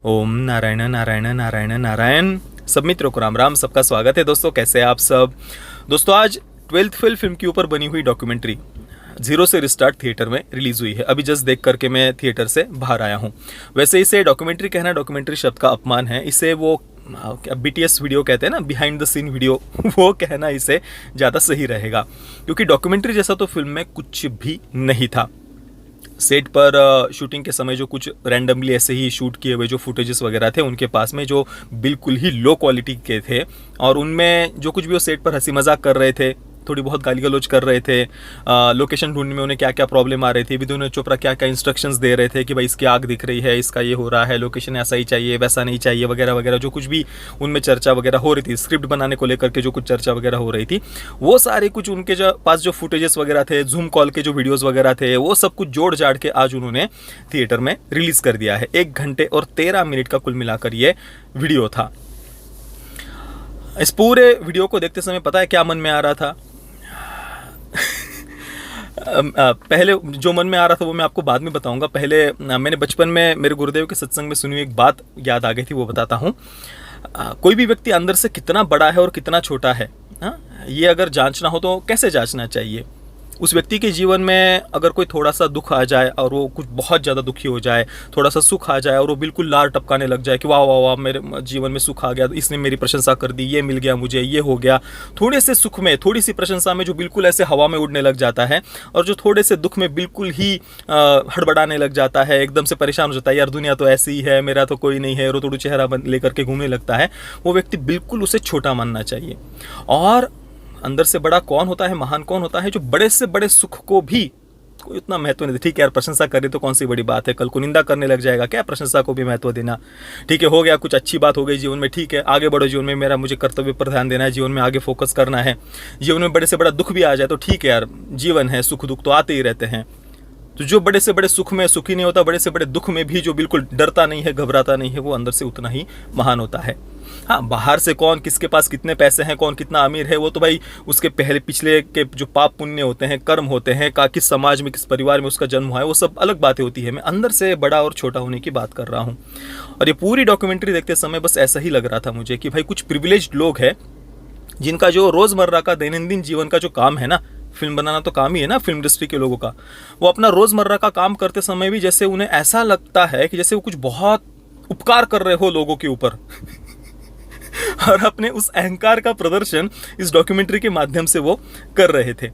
ओम नारायण नारायण नारायण नारायण। सब मित्रों को राम राम। सबका स्वागत है दोस्तों, कैसे हैं आप सब। दोस्तों आज 12th फेल फिल्म के ऊपर बनी हुई डॉक्यूमेंट्री जीरो से रिस्टार्ट थिएटर में रिलीज हुई है। अभी जस्ट देख करके मैं थिएटर से बाहर आया हूँ। वैसे इसे डॉक्यूमेंट्री कहना डॉक्यूमेंट्री शब्द का अपमान है। इसे वो BTS वीडियो कहते हैं ना, बिहाइंड द सीन वीडियो, वो कहना इसे ज़्यादा सही रहेगा, क्योंकि डॉक्यूमेंट्री जैसा तो फिल्म में कुछ भी नहीं था। सेट पर शूटिंग के समय जो कुछ रैंडमली ऐसे ही शूट किए हुए जो फुटेजेस वगैरह थे उनके पास में, जो बिल्कुल ही लो क्वालिटी के थे, और उनमें जो कुछ भी वो सेट पर हंसी मजाक कर रहे थे, थोड़ी बहुत गाली गलौज कर रहे थे, लोकेशन ढूंढने में उन्हें क्या क्या प्रॉब्लम आ रही थी, विद्युत चोपड़ा क्या क्या इंस्ट्रक्शंस दे रहे थे कि भाई इसकी आग दिख रही है, इसका ये हो रहा है, लोकेशन ऐसा ही चाहिए वैसा नहीं चाहिए वगैरह वगैरह, जो कुछ भी उनमें चर्चा वगैरह हो रही थी, स्क्रिप्ट बनाने को लेकर के जो कुछ चर्चा वगैरह हो रही थी, वो सारे कुछ उनके जो पास जो फुटेजेस वगैरह थे, जूम कॉल के जो वीडियोज़ वगैरह थे, वो सब कुछ जोड़ जाड़ के आज उन्होंने थिएटर में रिलीज़ कर दिया है। 1 घंटे और 13 मिनट का कुल मिलाकर ये वीडियो था। इस पूरे वीडियो को देखते समय पता है क्या मन में आ रहा था? पहले जो मन में आ रहा था वो मैं आपको बाद में बताऊंगा। पहले मैंने बचपन में मेरे गुरुदेव के सत्संग में सुनी हुई एक बात याद आ गई थी, वो बताता हूँ। कोई भी व्यक्ति अंदर से कितना बड़ा है और कितना छोटा है, ये अगर जांचना हो तो कैसे जांचना चाहिए? उस व्यक्ति के जीवन में अगर कोई थोड़ा सा दुख आ जाए और वो कुछ बहुत ज़्यादा दुखी हो जाए, थोड़ा सा सुख आ जाए और वो बिल्कुल लार टपकाने लग जाए कि वाह वाह वाह मेरे जीवन में सुख आ गया, इसने मेरी प्रशंसा कर दी, ये मिल गया मुझे, ये हो गया। थोड़े से सुख में, थोड़ी सी प्रशंसा में जो बिल्कुल ऐसे हवा में उड़ने लग जाता है, और जो थोड़े से दुख में बिल्कुल ही हड़बड़ाने लग जाता है, एकदम से परेशान हो जाता है, यार दुनिया तो ऐसी ही है, मेरा तो कोई नहीं है, रो तोड़ू चेहरा लेकर के घूमने लगता है, वो व्यक्ति बिल्कुल उसे छोटा मानना चाहिए। और अंदर से बड़ा कौन होता है, महान कौन होता है? जो बड़े से बड़े सुख को भी कोई उतना महत्व नहीं देता। ठीक है यार, प्रशंसा करे तो कौन सी बड़ी बात है, कल को निंदा करने लग जाएगा, क्या प्रशंसा को भी महत्व देना। ठीक है, हो गया, कुछ अच्छी बात हो गई जीवन में, ठीक है, आगे बढ़ो जीवन में, मेरा मुझे कर्तव्य पर ध्यान देना है, जीवन में आगे फोकस करना है। जीवन में बड़े से बड़ा दुख भी आ जाए तो ठीक है यार, जीवन है, सुख दुख तो आते ही रहते हैं। तो जो बड़े से बड़े सुख में सुखी नहीं होता, बड़े से बड़े दुख में भी जो बिल्कुल डरता नहीं है, घबराता नहीं है, वो अंदर से उतना ही महान होता है। हाँ, बाहर से कौन किसके पास कितने पैसे हैं, कौन कितना अमीर है, वो तो भाई उसके पहले पिछले के जो पाप पुण्य होते हैं, कर्म होते हैं, किस समाज में, किस परिवार में उसका जन्म हुआ है, वो सब अलग बातें होती है। मैं अंदर से बड़ा और छोटा होने की बात कर रहा हूँ। और ये पूरी डॉक्यूमेंट्री देखते समय बस ऐसा ही लग रहा था मुझे कि भाई कुछ प्रिविलेज्ड लोग हैं जिनका जो रोज़मर्रा का दैनंदिन जीवन का जो काम है ना, फिल्म बनाना तो काम ही है ना फिल्म इंडस्ट्री के लोगों का, वो अपना रोज़मर्रा का काम करते समय भी जैसे उन्हें ऐसा लगता है कि जैसे वो कुछ बहुत उपकार कर रहे हो लोगों के ऊपर और अपने उस अहंकार का प्रदर्शन इस डॉक्यूमेंट्री के माध्यम से वो कर रहे थे।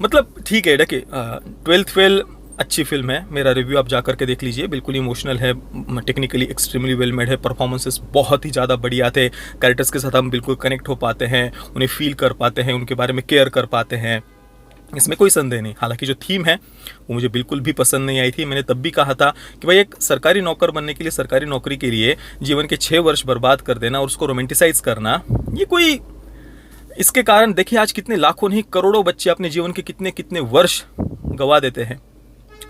मतलब ठीक है, देखिए 12th फेल अच्छी फिल्म है, मेरा रिव्यू आप जा करके देख लीजिए, बिल्कुल इमोशनल है, टेक्निकली एक्सट्रीमली वेल मेड है, परफॉर्मेंसेस बहुत ही ज़्यादा बढ़िया थे, कैरेक्टर्स के साथ हम बिल्कुल कनेक्ट हो पाते हैं, उन्हें फील कर पाते हैं, उनके बारे में केयर कर पाते हैं, इसमें कोई संदेह नहीं। हालांकि जो थीम है वो मुझे बिल्कुल भी पसंद नहीं आई थी। मैंने तब भी कहा था कि भाई एक सरकारी नौकर बनने के लिए, सरकारी नौकरी के लिए जीवन के 6 वर्ष बर्बाद कर देना और उसको रोमांटिसाइज करना, ये कोई, इसके कारण देखिए आज कितने लाखों नहीं करोड़ों बच्चे अपने जीवन के कितने कितने वर्ष गंवा देते हैं।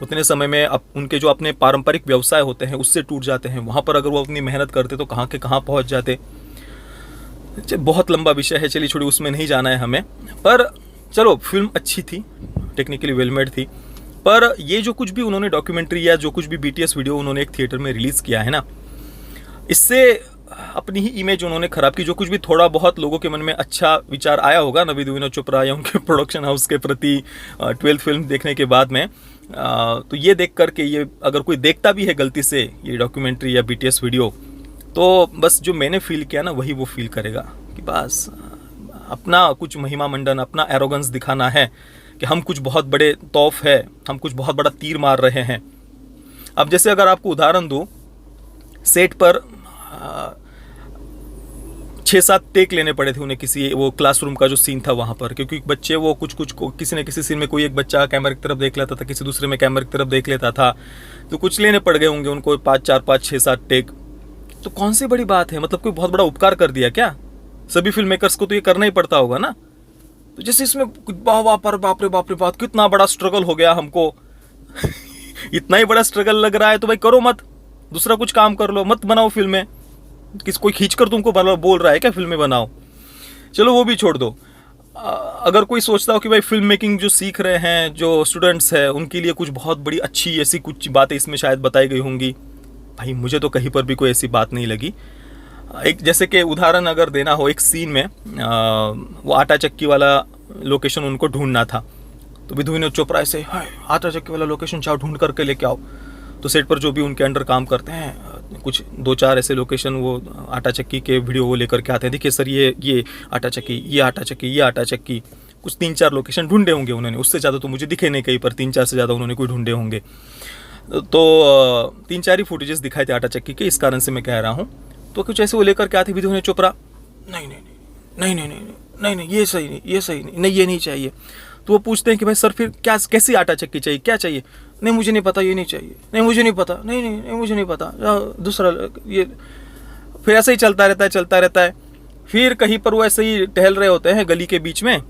उतने समय में अब उनके जो अपने पारंपरिक व्यवसाय होते हैं उससे टूट जाते हैं। वहाँ पर अगर वो अपनी मेहनत करते तो कहाँ के कहाँ पहुँच जाते। बहुत लंबा विषय है, चलिए छोड़िए, उसमें नहीं जाना है हमें। पर चलो, फिल्म अच्छी थी, टेक्निकली वेल मेड थी, पर ये जो कुछ भी उन्होंने डॉक्यूमेंट्री या जो कुछ भी BTS वीडियो उन्होंने एक थिएटर में रिलीज़ किया है ना, इससे अपनी ही इमेज उन्होंने ख़राब की। जो कुछ भी थोड़ा बहुत लोगों के मन में अच्छा विचार आया होगा ना विद्युत चोपड़ा या उनके प्रोडक्शन हाउस के प्रति 12th फिल्म देखने के बाद में, तो ये देख करके, ये अगर कोई देखता भी है गलती से ये डॉक्यूमेंट्री या BTS वीडियो, तो बस जो मैंने फील किया ना वही वो फील करेगा कि बस अपना कुछ महिमा मंडन, अपना एरोगेंस दिखाना है कि हम कुछ बहुत बड़े तौफ है, हम कुछ बहुत बड़ा तीर मार रहे हैं। अब जैसे अगर आपको उदाहरण दूं, सेट पर 6-7 टेक लेने पड़े थे उन्हें, किसी वो क्लासरूम का जो सीन था वहाँ पर, क्योंकि बच्चे वो कुछ किसी न किसी सीन में कोई एक बच्चा कैमरे की तरफ देख लेता था, किसी दूसरे में कैमरे की तरफ देख लेता था, तो कुछ लेने पड़ गए होंगे उनको 5-4-5-6-7 टेक। तो कौन सी बड़ी बात है, मतलब कोई बहुत बड़ा उपकार कर दिया क्या? सभी फिल्म मेकर्स को तो ये करना ही पड़ता होगा ना। तो जैसे इसमें वाह पर बाप रे बाप, कितना बड़ा स्ट्रगल हो गया हमको इतना ही बड़ा स्ट्रगल लग रहा है तो भाई करो मत, दूसरा कुछ काम कर लो, मत बनाओ फिल्में। किस कोई खींचकर तुमको बोल रहा है क्या फिल्में बनाओ? चलो वो भी छोड़ दो। अगर कोई सोचता हो कि भाई फिल्म मेकिंग जो सीख रहे हैं जो स्टूडेंट्स हैं उनके लिए कुछ बहुत बड़ी अच्छी ऐसी कुछ बातें इसमें शायद बताई गई होंगी, भाई मुझे तो कहीं पर भी कोई ऐसी बात नहीं लगी। एक जैसे कि उदाहरण अगर देना हो, एक सीन में वो आटा चक्की वाला लोकेशन उनको ढूंढना था, तो विनोद चोपड़ा ऐसे, हाय आटा चक्की वाला लोकेशन जाओ ढूंढ करके लेके आओ। तो सेट पर जो भी उनके अंडर काम करते हैं, कुछ 2-4 ऐसे लोकेशन वो आटा चक्की के वीडियो वो लेकर के आते हैं, देखिए सर ये आटा चक्की, ये आटा चक्की, ये आटा चक्की। कुछ 3-4 लोकेशन ढूंढे होंगे उन्होंने, उससे ज़्यादा तो मुझे दिखे नहीं कहीं पर, 3-4 से ज़्यादा उन्होंने कोई ढूंढे होंगे। तो 3-4 ही फुटेजेस दिखाए थे आटा चक्की के, इस कारण से मैं कह रहा हूँ। तो कुछ ऐसे वो लेकर के आते विनोद चोपड़ा, नहीं नहीं नहीं नहीं नहीं नहीं नहीं नहीं ये सही नहीं, ये सही नहीं, नहीं ये नहीं चाहिए। तो वो पूछते हैं कि भाई सर फिर क्या, कैसी आटा चक्की चाहिए, क्या चाहिए? नहीं मुझे नहीं पता, ये नहीं चाहिए, नहीं मुझे नहीं पता, नहीं नहीं नहीं मुझे नहीं पता, दूसरा ये। फिर ऐसे ही चलता रहता है। फिर कहीं पर वो ऐसे ही टहल रहे होते हैं गली के बीच में,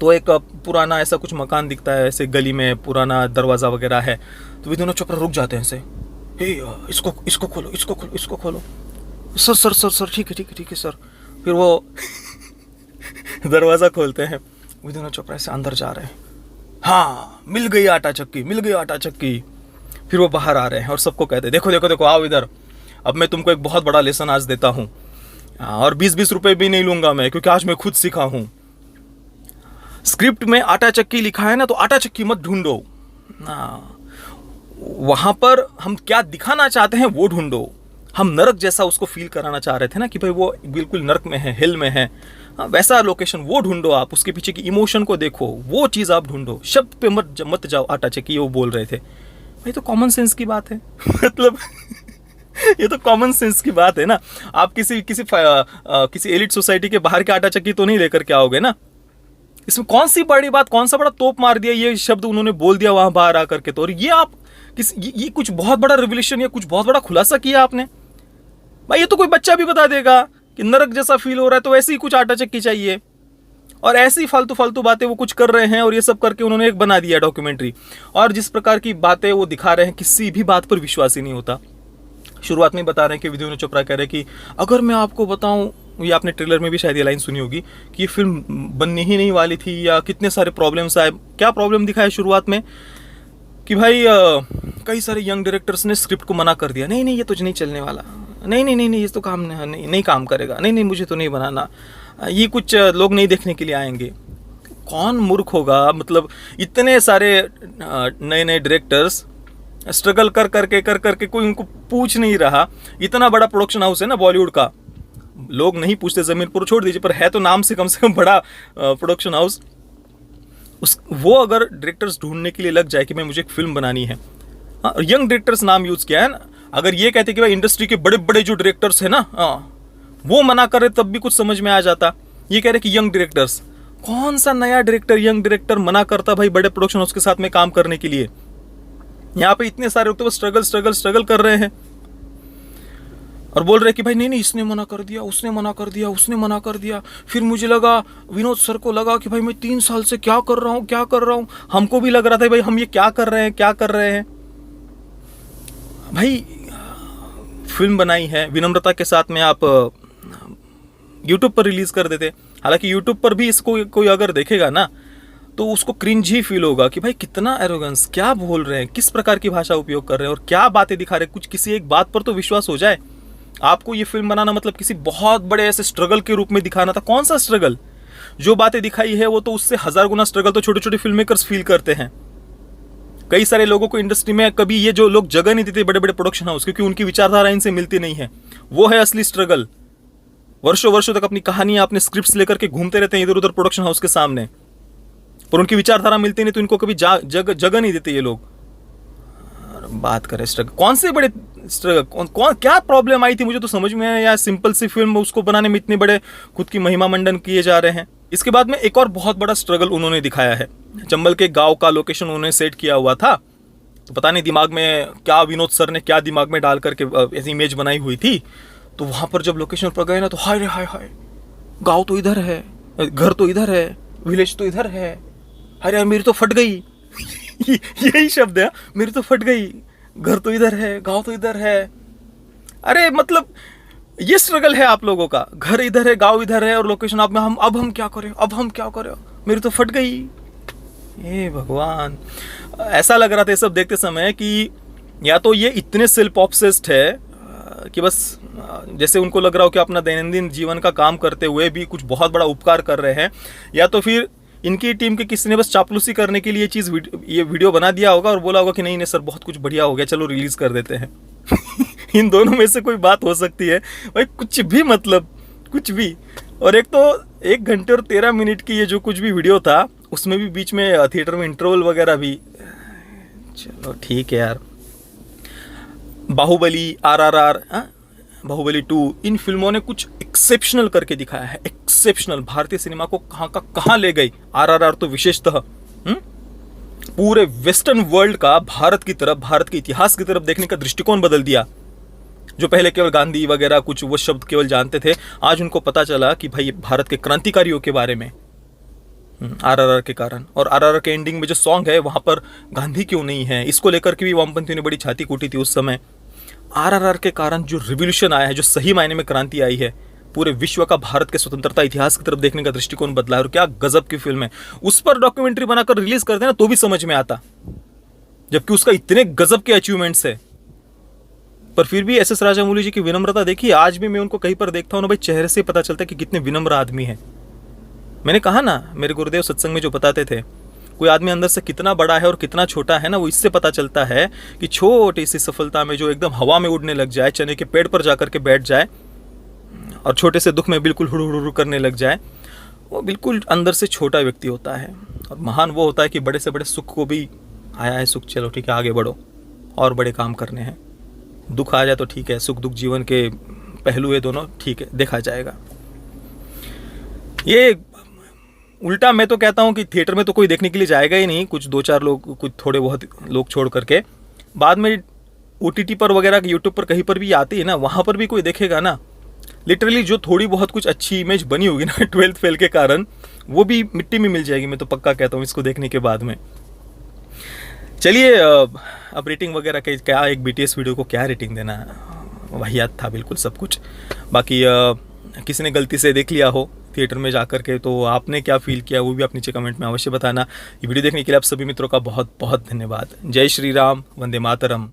तो एक पुराना ऐसा कुछ मकान दिखता है, ऐसे गली में पुराना दरवाज़ा वगैरह है। तो विनोद चोपड़ा रुक जाते हैं ऐसे, इसको खोलो, इसको खोलो। सर ठीक है सर। फिर वो दरवाज़ा खोलते हैं, विनोद चोपड़ा से अंदर जा रहे हैं, हाँ मिल गई आटा चक्की। फिर वो बाहर आ रहे हैं और सबको कहते हैं, देखो आओ इधर, अब मैं तुमको एक बहुत बड़ा लेसन आज देता हूँ, और 20-20 रुपए भी नहीं लूंगा मैं, क्योंकि आज मैं खुद सीखा हूँ। स्क्रिप्ट में आटा चक्की लिखा है ना, तो आटा चक्की मत ढूंढो, वहां पर हम क्या दिखाना चाहते हैं वो ढूंढो। हम नरक जैसा उसको फील कराना चाह रहे थे ना, कि भाई वो बिल्कुल नरक में है, हिल में है, वैसा लोकेशन वो ढूंढो आप, उसके पीछे की इमोशन को देखो, वो चीज़ आप ढूंढो, शब्द पे मत जाओ आटा चक्की, वो बोल रहे थे। भाई तो कॉमन सेंस की बात है मतलब ये तो कॉमन सेंस की बात है ना। आप किसी एलिट सोसाइटी के बाहर के आटा चक्की तो नहीं लेकर के आओगे ना। इसमें कौन सी बड़ी बात, कौन सा बड़ा तोप मार दिया, ये शब्द उन्होंने बोल दिया वहां बाहर आकर के, तो और ये आप ये कुछ बहुत बड़ा रिवोल्यूशन या कुछ बहुत बड़ा खुलासा किया आपने। भाई ये तो कोई बच्चा भी बता देगा कि नरक जैसा फील हो रहा है, तो वैसे ही कुछ आटा चक्की चाहिए। और ऐसी फालतू बातें वो कुछ कर रहे हैं, और ये सब करके उन्होंने एक बना दिया डॉक्यूमेंट्री। और जिस प्रकार की बातें वो दिखा रहे हैं, किसी भी बात पर विश्वास ही नहीं होता। शुरुआत में बता रहे हैं कि विनोद चोपड़ा कह रहे हैं कि अगर मैं आपको बताऊं, ये आपने ट्रेलर में भी शायद ये लाइन सुनी होगी, कि ये फिल्म बनने ही नहीं वाली थी, या कितने सारे प्रॉब्लम्स आए। क्या प्रॉब्लम दिखाया शुरुआत में कि भाई कई सारे यंग डायरेक्टर्स ने स्क्रिप्ट को मना कर दिया, नहीं ये तो नहीं चलने वाला, नहीं ये तो काम नहीं काम करेगा, नहीं मुझे तो नहीं बनाना, ये कुछ लोग नहीं देखने के लिए आएंगे। कौन मूर्ख होगा, मतलब इतने सारे नए डायरेक्टर्स स्ट्रगल कर करके कोई उनको पूछ नहीं रहा। इतना बड़ा प्रोडक्शन हाउस है ना बॉलीवुड का, लोग नहीं पूछते, जमीन पर छोड़ दीजिए, पर है तो नाम से कम बड़ा प्रोडक्शन हाउस। वो अगर डायरेक्टर्स ढूंढने के लिए लग जाए कि मैं मुझे एक फिल्म बनानी है, यंग डायरेक्टर्स नाम यूज किया है ना। अगर ये कहते कि भाई इंडस्ट्री के बड़े बड़े जो डायरेक्टर्स है ना, वो मना करे तब भी कुछ समझ में आ जाता। ये कह रहे कि यंग डायरेक्टर्स, कौन सा नया डायरेक्टर यंग डायरेक्टर मना करता भाई बड़े प्रोडक्शन हाउस के साथ में काम करने के लिए। यहाँ पे इतने सारे लोग तो स्ट्रगल कर रहे हैं, और बोल रहे कि भाई नहीं इसने मना कर दिया, उसने मना कर दिया। फिर मुझे लगा, विनोद सर को लगा कि भाई मैं 3 साल से क्या कर रहा हूँ। हमको भी लग रहा था भाई हम ये क्या कर रहे हैं। भाई फिल्म बनाई है, विनम्रता के साथ में आप यूट्यूब पर रिलीज कर देते। हालांकि यूट्यूब पर भी इसको कोई अगर देखेगा ना, तो उसको क्रिंज ही फील होगा कि भाई कितना एरोगेंस, क्या बोल रहे हैं, किस प्रकार की भाषा उपयोग कर रहे हैं और क्या बातें दिखा रहे हैं। कुछ किसी एक बात पर तो विश्वास हो जाए। आपको ये फिल्म बनाना मतलब किसी बहुत बड़े ऐसे स्ट्रगल के रूप में दिखाना था। कौन सा स्ट्रगल? जो बातें दिखाई है वो तो उससे 1000 गुना स्ट्रगल तो छोटे छोटे फिल्म मेकर्स फील करते हैं। कई सारे लोगों को इंडस्ट्री में कभी ये जो लोग जगह नहीं देते बड़े बड़े प्रोडक्शन हाउस, क्योंकि उनकी विचारधारा इनसे मिलती नहीं है। वो है असली स्ट्रगल। वर्षों तक अपनी कहानियां, अपने स्क्रिप्ट्स लेकर के घूमते रहते हैं इधर उधर प्रोडक्शन हाउस के सामने, पर उनकी विचारधारा मिलती नहीं, तो इनको कभी जगह नहीं देते ये लोग। बात करें स्ट्रगल, कौन से बड़े स्ट्रगल, कौन क्या प्रॉब्लम आई थी मुझे तो समझ में आया। सिंपल सी फिल्म, उसको बनाने में इतने बड़े खुद की महिमा मंडन किए जा रहे हैं। इसके बाद में एक और बहुत बड़ा स्ट्रगल उन्होंने दिखाया है। चंबल के गांव का लोकेशन उन्होंने सेट किया हुआ था, तो पता नहीं दिमाग में क्या, विनोद सर ने क्या दिमाग में डाल करके ऐसी इमेज बनाई हुई थी। तो वहां पर जब लोकेशन पर गए ना, तो हाय रे हाय, गाँव तो इधर है, घर तो इधर है, विलेज तो इधर है। अरे मेरी तो फट गई यही शब्द है, मेरी तो फट गई, घर तो इधर है, गांव तो इधर है। अरे मतलब ये स्ट्रगल है आप लोगों का, घर इधर है, गांव इधर है, और लोकेशन आप में अब हम क्या करें, मेरी तो फट गई। हे भगवान, ऐसा लग रहा था ये सब देखते समय कि या तो ये इतने सेल्फ ऑब्सेस्ड है कि बस जैसे उनको लग रहा हो कि अपना दैनंदिन जीवन का काम करते हुए भी कुछ बहुत बड़ा उपकार कर रहे हैं, या तो फिर इनकी टीम के किसी ने बस चापलूसी करने के लिए ये वीडियो बना दिया होगा और बोला होगा कि नहीं नहीं सर बहुत कुछ बढ़िया हो गया, चलो रिलीज कर देते हैं। इन दोनों में से कोई बात हो सकती है भाई, कुछ भी, मतलब कुछ भी। और एक तो 1 घंटे और 13 मिनट की ये जो कुछ भी वीडियो था, उसमें भी बीच में थिएटर में इंटरवल वगैरह भी, चलो ठीक है यार। बाहुबली, RRR, बाहुबली 2, इन फिल्मों ने कुछ एक्सेप्शनल करके दिखाया है, एक्सेप्शनल। भारतीय सिनेमा को कहाँ का कहाँ ले गई। RRR तो विशेषतः पूरे वेस्टर्न वर्ल्ड का भारत की तरफ, भारत के इतिहास की तरफ देखने का दृष्टिकोण बदल दिया। जो पहले केवल गांधी वगैरह कुछ वो शब्द केवल जानते थे, आज उनको पता चला कि भाई भारत के क्रांतिकारियों के बारे में, RRR के कारण। और RRR के एंडिंग में जो सॉन्ग है वहां पर गांधी क्यों नहीं है, इसको लेकर के भी वामपंथियों ने बड़ी छाती कूटी थी उस समय। RRR के कारण जो रिवॉल्यूशन आया है, जो सही मायने में क्रांति आई है, पूरे विश्व का भारत के स्वतंत्रता इतिहास की तरफ देखने का दृष्टिकोण बदला है। और क्या गजब की फिल्म है, उस पर डॉक्यूमेंट्री बनाकर रिलीज कर देना तो भी समझ में आता, जबकि उसका इतने गजब के अचीवमेंट्स है। पर फिर भी SS राजामौली जी की विनम्रता देखिए, आज भी मैं उनको कहीं पर देखता हूँ ना भाई, चेहरे से पता चलता है कि कितने विनम्र आदमी है। मैंने कहा ना, मेरे गुरुदेव सत्संग में जो बताते थे, कोई आदमी अंदर से कितना बड़ा है और कितना छोटा है ना, वो इससे पता चलता है कि छोटी सी सफलता में जो एकदम हवा में उड़ने लग जाए, चने के पेड़ पर जाकर के बैठ जाए, और छोटे से दुख में बिल्कुल हुड़ुहुड़ु करने लग जाए, वो बिल्कुल अंदर से छोटा व्यक्ति होता है। और महान वो होता है कि बड़े से बड़े सुख को भी, आया है सुख, चलो ठीक है आगे बढ़ो और बड़े काम करने हैं। दुख आ जाए तो ठीक है, सुख दुख जीवन के पहलू है दोनों, ठीक है देखा जाएगा। ये उल्टा मैं तो कहता हूँ कि थिएटर में तो कोई देखने के लिए जाएगा ही नहीं, कुछ 2-4 लोग, कुछ थोड़े बहुत लोग छोड़ करके। बाद में OTT पर वगैरह, यूट्यूब पर कहीं पर भी आती है ना, वहाँ पर भी कोई देखेगा ना। लिटरली जो थोड़ी बहुत कुछ अच्छी इमेज बनी होगी ना 12th फेल के कारण, वो भी मिट्टी में मिल जाएगी, मैं तो पक्का कहता हूँ इसको देखने के बाद में। चलिए अब रेटिंग वगैरह के क्या, एक BTS वीडियो को क्या रेटिंग देना, वाहियात था बिल्कुल सब कुछ। बाकी किसी ने गलती से देख लिया हो थिएटर में जाकर के, तो आपने क्या फील किया वो भी आप नीचे कमेंट में अवश्य बताना। ये वीडियो देखने के लिए आप सभी मित्रों का बहुत बहुत धन्यवाद। जय श्री राम, वंदे मातरम।